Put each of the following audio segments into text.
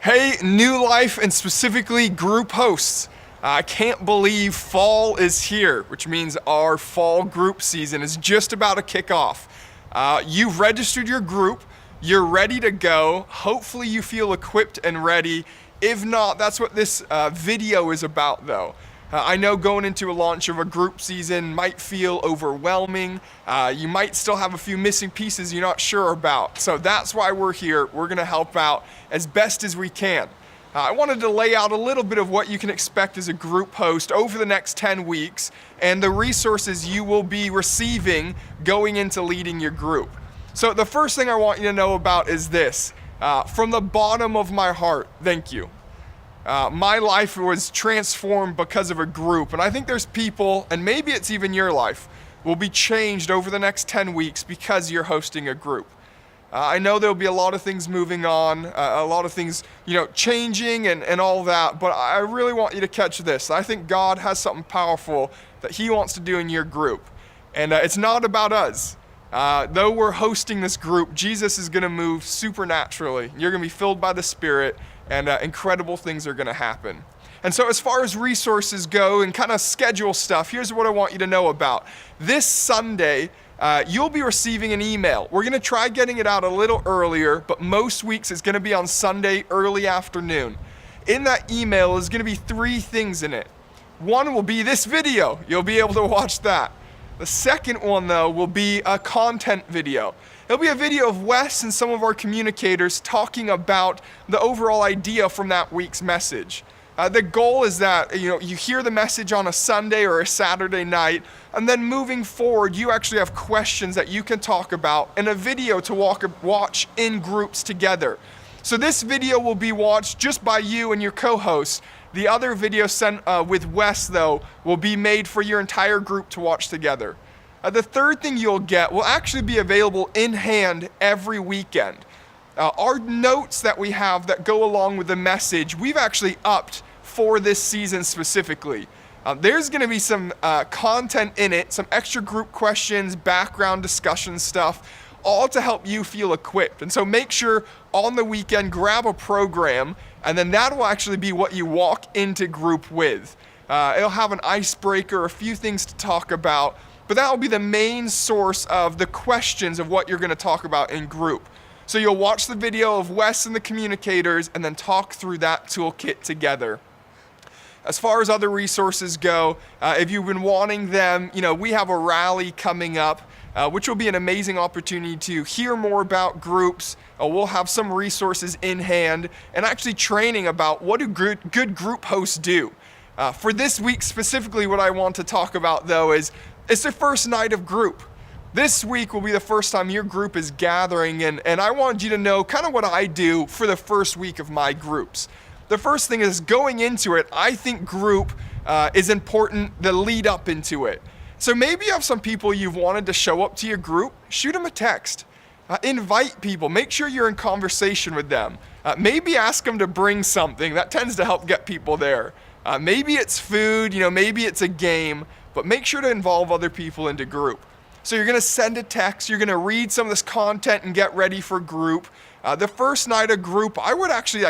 Hey, New Life and specifically group hosts. I can't believe fall is here, which means our fall group season is just about to kick off. You've registered your group, you're ready to go. Hopefully, you feel equipped and ready. If not, that's what this video is about, though. I know going into a launch of a group season might feel overwhelming. You might still have a few missing pieces you're not sure about. So that's why we're here. We're going to help out as best as we can. I wanted to lay out a little bit of what you can expect as a group host over the next 10 weeks and the resources you will be receiving going into leading your group. So the first thing I want you to know about is this. From the bottom of my heart, thank you. My life was transformed because of a group, and I think there's people, and maybe it's even your life, will be changed over the next 10 weeks because you're hosting a group. I know there'll be a lot of things moving on, a lot of things, changing and all that, but I really want you to catch this. I think God has something powerful that He wants to do in your group, and it's not about us. Though we're hosting this group, Jesus is going to move supernaturally. You're going to be filled by the Spirit, and incredible things are going to happen. And so as far as resources go and kind of schedule stuff, here's what I want you to know about. This Sunday, you'll be receiving an email. We're going to try getting it out a little earlier, but most weeks it's going to be on Sunday early afternoon. In that email is going to be 3 things in it. One will be this video. You'll be able to watch that. The second one, though, will be a content video. It'll be a video of Wes and some of our communicators talking about the overall idea from that week's message. The goal is that you hear the message on a Sunday or a Saturday night, and then moving forward, you actually have questions that you can talk about and a video to watch in groups together. So this video will be watched just by you and your co-host. The other video sent with Wes, though, will be made for your entire group to watch together. The third thing you'll get will actually be available in hand every weekend. Our notes that we have that go along with the message, we've actually upped for this season specifically. There's going to be some content in it, some extra group questions, background discussion stuff, all to help you feel equipped. And so make sure on the weekend, grab a program, and then that will actually be what you walk into group with. It'll have an icebreaker, a few things to talk about, but that will be the main source of the questions of what you're going to talk about in group. So you'll watch the video of Wes and the communicators and then talk through that toolkit together. As far as other resources go, if you've been wanting them, we have a rally coming up, which will be an amazing opportunity to hear more about groups. We'll have some resources in hand and actually training about what do good group hosts do. For this week specifically, what I want to talk about, though, is it's the first night of group. This week will be the first time your group is gathering, and I wanted you to know kind of what I do for the first week of my groups. The first thing is going into it, I think group is important, the lead up into it. So maybe you have some people you've wanted to show up to your group, shoot them a text. Invite people, make sure you're in conversation with them. Maybe ask them to bring something, that tends to help get people there. Maybe it's food, maybe it's a game, but make sure to involve other people into group. So you're going to send a text, you're going to read some of this content and get ready for group. The first night of group, I would actually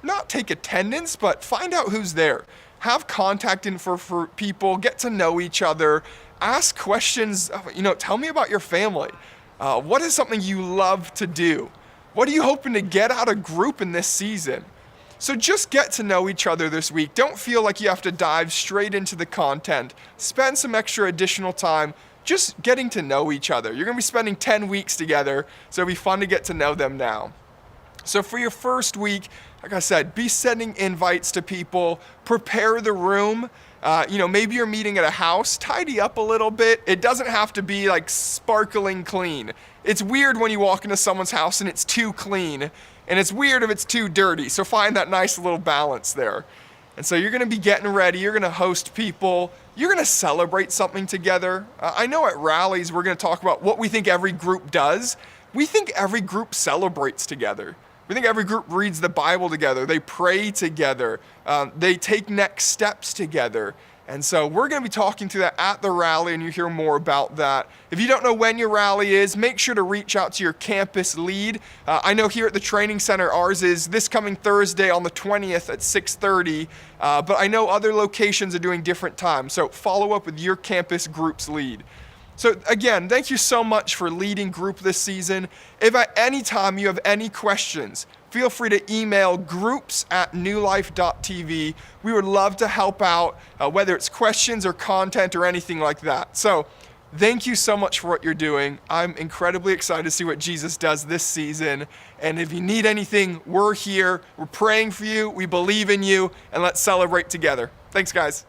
not take attendance, but find out who's there. Have contact info for people, get to know each other, ask questions, tell me about your family. What is something you love to do? What are you hoping to get out of group in this season? So just get to know each other this week. Don't feel like you have to dive straight into the content. Spend some extra additional time just getting to know each other. You're going to be spending 10 weeks together, so it'll be fun to get to know them now. So for your first week, like I said, be sending invites to people, prepare the room. Maybe you're meeting at a house, tidy up a little bit. It doesn't have to be sparkling clean. It's weird when you walk into someone's house and it's too clean, and it's weird if it's too dirty. So find that nice little balance there. And so you're going to be getting ready. You're going to host people. You're going to celebrate something together. I know at rallies we're going to talk about what we think every group does. We think every group celebrates together. We think every group reads the Bible together. They pray together. They take next steps together. And so we're going to be talking to that at the rally, and you hear more about that. If you don't know when your rally is, make sure to reach out to your campus lead. I know here at the training center, ours is this coming Thursday on the 20th at 6:30, but I know other locations are doing different times. So follow up with your campus group's lead. So again, thank you so much for leading group this season. If at any time you have any questions, feel free to email groups@newlife.tv. We would love to help out, whether it's questions or content or anything like that. So thank you so much for what you're doing. I'm incredibly excited to see what Jesus does this season. And if you need anything, we're here. We're praying for you. We believe in you. And let's celebrate together. Thanks, guys.